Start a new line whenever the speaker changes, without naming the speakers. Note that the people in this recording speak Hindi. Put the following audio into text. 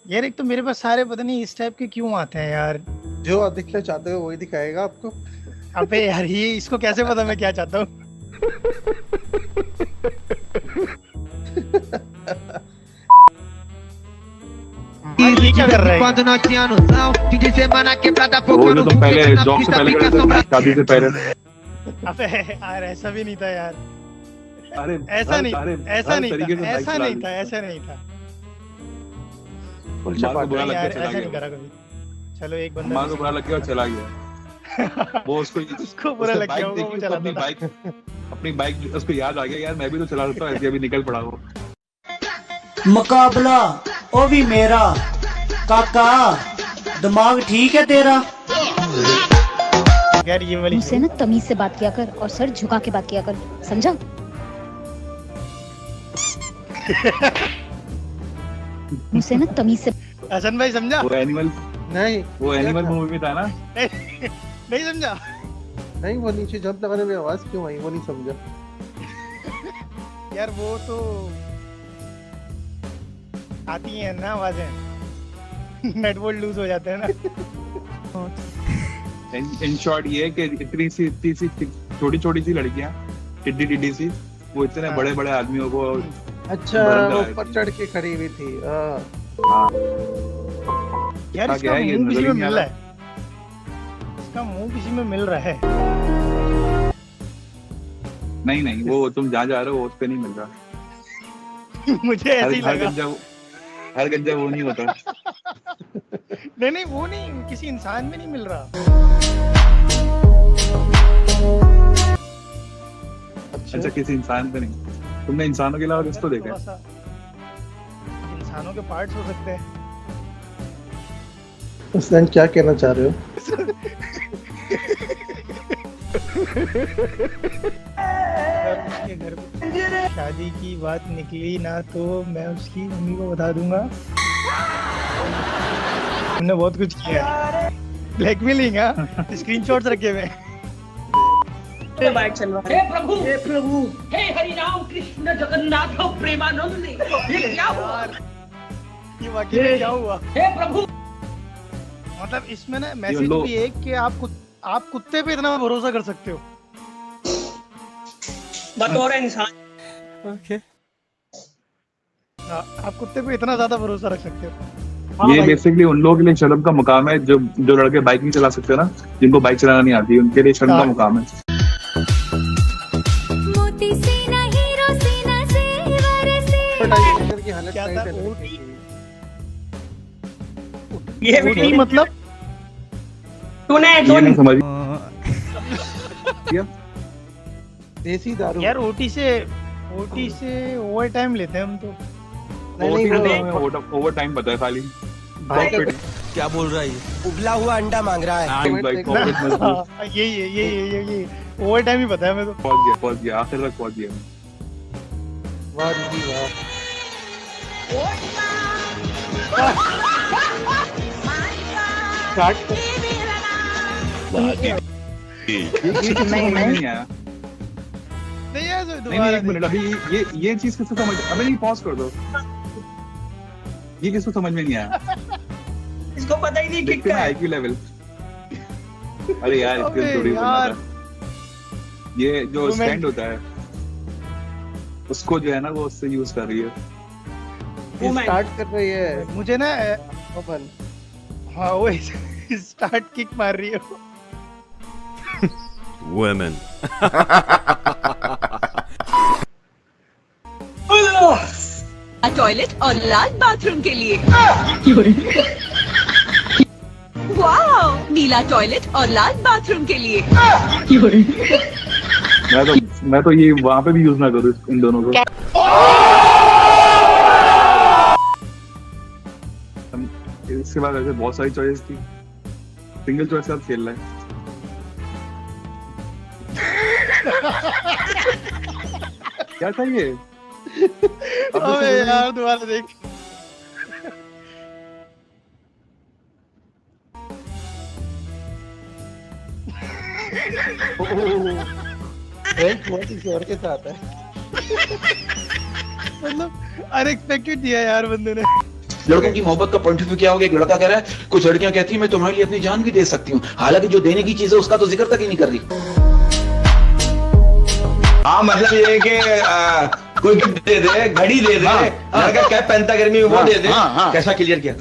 यार एक तो मेरे पास सारे पता नहीं इस टाइप के क्यों आते हैं यार।
जो आप दिखना चाहते हो वही दिखाएगा आपको।
अबे यार ये इसको कैसे पता मैं क्या चाहता हूँ। ये क्या कर रहा है?
वो जो तुम पहले जॉब से पहले करते थे शादी से पहले।
अबे यार ऐसा भी नहीं था यार।
अरे
ऐसा नहीं
तरीके से
ऐसा
बाइक
नहीं
चला
था ऐसा नहीं था।
माँ को बुरा लग
यार
गया चला
ऐसा नहीं
गया।
करा कभी। चलो एक बंदा
माँ को बुरा लग गया और चला गया। वो
उसको बुरा लग गया होगा, वो चलाता था।
अपनी बाइक उसको याद आ गया यार मैं भी तो चला सकता हूँ, ऐसे अभी निकल पड़ा वो।
मुकाबला ओ भी मेरा काका, दिमाग ठीक है तेरा?
यार ये वाली
मुझसे ना तमीज से बात किया कर और सर झुका के बात किया कर, समझा? मुझसे ना तमीज से।
हसन भाई समझा?
वो एनिमल मूवी में था ना।
नहीं समझा?
नहीं, वो नीचे जंप लगाने में आवाज क्यों आई वो नहीं समझा।
यार वो तो आती है ना आवाजें। नेट बोल्ट लूज हो जाते हैं ना।
इन शॉर्ट ये है कि इतनी सी छोटी सी लड़कियां टिड्डी सी वो इतने बड़े बड़े आदमियों को
अच्छा वो ऊपर चढ़ के खड़ी हुई थी।
यार इसका मुंह किसी में मिल रहा है। इसका मुंह किसी में मिल रहा है।
नहीं वो तुम जहाँ जा रहे हो उस पे नहीं मिल रहा।
मुझे ऐसे ही लगा।
हर गंजा वो नहीं होता।
नहीं वो नहीं, किसी इंसान में नहीं मिल रहा।
अच्छा किसी इंसान पे नहीं। तुमने इंसानों के अलावा किसको देखा है?
इंसानों के पार्ट्स हो सकते हैं।
उसने क्या कहना चाह रहे हो?
अगर उसके घर पे शादी की बात निकली ना तो मैं उसकी मम्मी को बता दूंगा। हमने बहुत कुछ किया है। ब्लैकमेलिंग है, स्क्रीनशॉट्स रखे हुए हैं।
हे प्रभु हे हरि राम कृष्ण जगन्नाथ प्रेमानंद, ये क्या हुआ?
ये वाकई में क्या हुआ?
हे प्रभु
मतलब इसमें ना मैसेज भी है कि आप कुत्ते पे इतना भरोसा कर सकते हो
बतौर इंसान।
ओके आप कुत्ते पे इतना ज्यादा भरोसा रख सकते हो।
ये बेसिकली उन लोगों के लिए शर्म का मुकाम है जो लड़के बाइक नहीं चला सकते ना, जिनको बाइक चलाना नहीं आती, उनके लिए शर्म का मुकाम है।
की हालत
क्या था?
ये
ओटी मतलब
तूने
ये नहीं समझ
देसी दारू
यार ओटी से ओवर टाइम लेते हैं हम तो।
ओवर टाइम पता है खाली।
क्या बोल रहा है ये? उबला हुआ अंडा मांग रहा है।
ये ओवर टाइम ही पता है मैं तो।
पहुंच गया आखिर तक पहुंच गया।
वाह दीदी वाह।
नहीं
एक मिनट अभी ये चीज किसको समझ, अबे नहीं पॉज कर दो। ये किसको समझ में नहीं आया?
इसको पता ही नहीं कि
देखते हैं आईक्यू लेवल। अरे यार इसके थोड़ी
यार
ये जो स्टैंड होता है उसको जो है ना वो उससे यूज कर रही है।
ये स्टार्ट कर रही है
मुझे ना
ओपन।
हाँ वो स्टार्ट किक मार रही है।
Women.
टॉयलेट और लाल बाथरूम के लिए। वाह, नीला टॉयलेट और लाल बाथरूम के लिए।
मैं तो ये वहाँ पे भी यूज ना करूँ इन दोनों को। इसके बाद ऐसे बहुत सारी चॉइस थी, सिंगल चॉइस के साथ खेल रहा है। क्या था ये?
अबे यार दोबारा देख।
बहुत ही जोर के साथ है।
मतलब अनएक्सपेक्टेड दिया यार बंदे ने।
लड़कों की मोहब्बत का पॉइंट ऑफ व्यू क्या होगा? एक लड़का कह रहा है, कुछ लड़कियां कहती हैं मैं तुम्हारे लिए अपनी जान भी दे सकती हूँ, हालांकि जो देने की चीज है उसका तो जिक्र तक ही नहीं कर रही।
हाँ मतलब ये है कि कोई गिफ्ट दे दे, घड़ी दे दे, लड़का कैप पहनता गर्मी में वो दे दे। कैसा क्लियर किया?